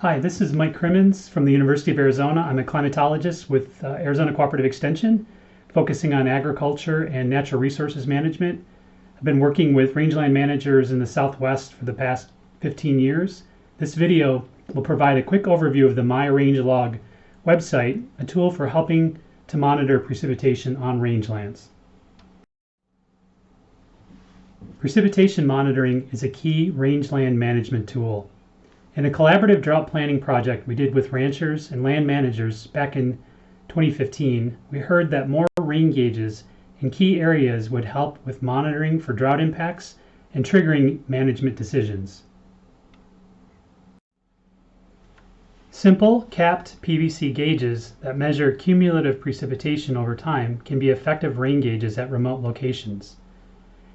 Hi, this is Mike Crimmins from the University of Arizona. I'm a climatologist with Arizona Cooperative Extension, focusing on agriculture and natural resources management. I've been working with rangeland managers in the Southwest for the past 15 years. This video will provide a quick overview of the MyRAINge Log website, a tool for helping to monitor precipitation on rangelands. Precipitation monitoring is a key rangeland management tool. In a collaborative drought planning project we did with ranchers and land managers back in 2015, we heard that more rain gauges in key areas would help with monitoring for drought impacts and triggering management decisions. Simple, capped PVC gauges that measure cumulative precipitation over time can be effective rain gauges at remote locations.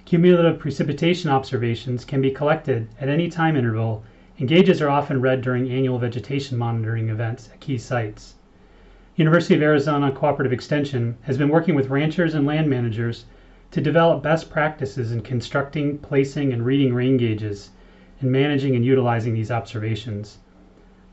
Cumulative precipitation observations can be collected at any time interval, and gauges are often read during annual vegetation monitoring events at key sites. University of Arizona Cooperative Extension has been working with ranchers and land managers to develop best practices in constructing, placing, and reading rain gauges, and managing and utilizing these observations.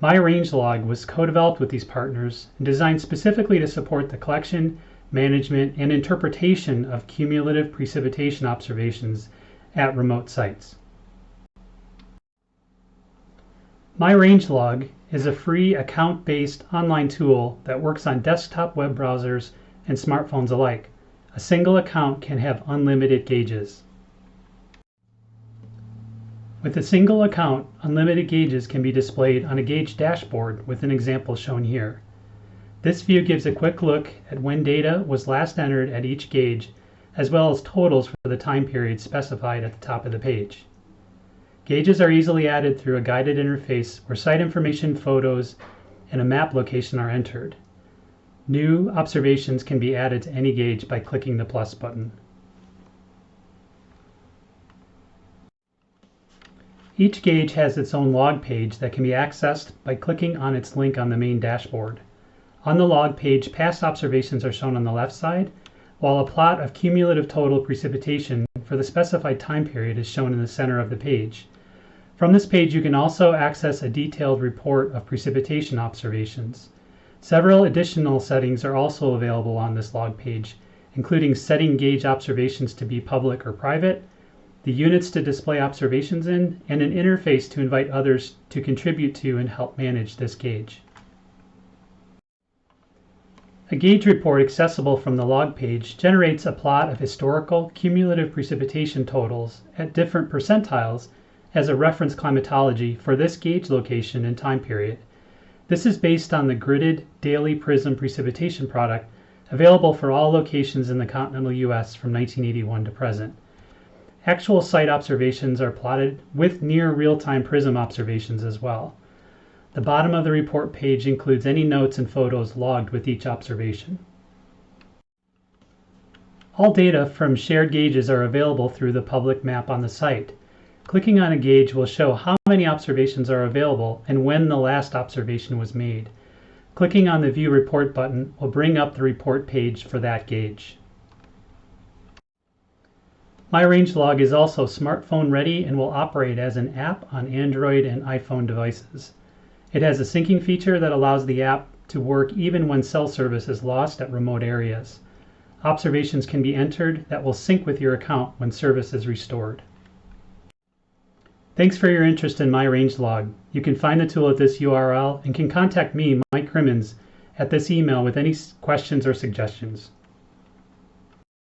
MyRAINge Log was co-developed with these partners and designed specifically to support the collection, management, and interpretation of cumulative precipitation observations at remote sites. MyRAINge Log is a free account-based online tool that works on desktop web browsers and smartphones alike. A single account can have unlimited gauges. With a single account, unlimited gauges can be displayed on a gauge dashboard with an example shown here. This view gives a quick look at when data was last entered at each gauge, as well as totals for the time period specified at the top of the page. Gauges are easily added through a guided interface where site information, photos, and a map location are entered. New observations can be added to any gauge by clicking the plus button. Each gauge has its own log page that can be accessed by clicking on its link on the main dashboard. On the log page, past observations are shown on the left side, while a plot of cumulative total precipitation for the specified time period is shown in the center of the page. From this page, you can also access a detailed report of precipitation observations. Several additional settings are also available on this log page, including setting gauge observations to be public or private, the units to display observations in, and an interface to invite others to contribute to and help manage this gauge. A gauge report accessible from the log page generates a plot of historical cumulative precipitation totals at different percentiles as a reference climatology for this gauge location and time period. This is based on the gridded daily prism precipitation product available for all locations in the continental US from 1981 to present. Actual site observations are plotted with near real-time prism observations as well. The bottom of the report page includes any notes and photos logged with each observation. All data from shared gauges are available through the public map on the site. Clicking on a gauge will show how many observations are available and when the last observation was made. Clicking on the View Report button will bring up the report page for that gauge. MyRAINge Log is also smartphone ready and will operate as an app on Android and iPhone devices. It has a syncing feature that allows the app to work even when cell service is lost at remote areas. Observations can be entered that will sync with your account when service is restored. Thanks for your interest in MyRAINge Log. You can find the tool at this URL and can contact me, Mike Crimmins, at this email with any questions or suggestions.